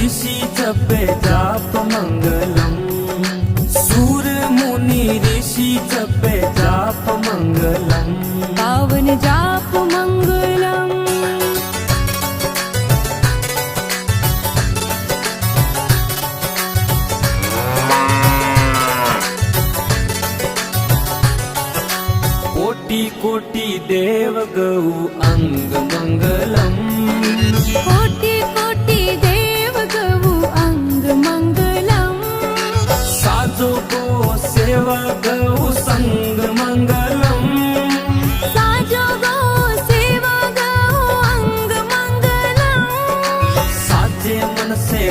ऋषि जपे जाप मंगलम, सूर मुनि ऋषि जपे जाप मंगलम, पावन जाप मंगलम। कोटि कोटि देव गौ अंग मंगलम, कोटि कोटि देव गौ अंग मंगलम, साजो गो सेवा गौ संग मंगलम, साजो गो सेवा गौ अंग मंगलम, साजे मन से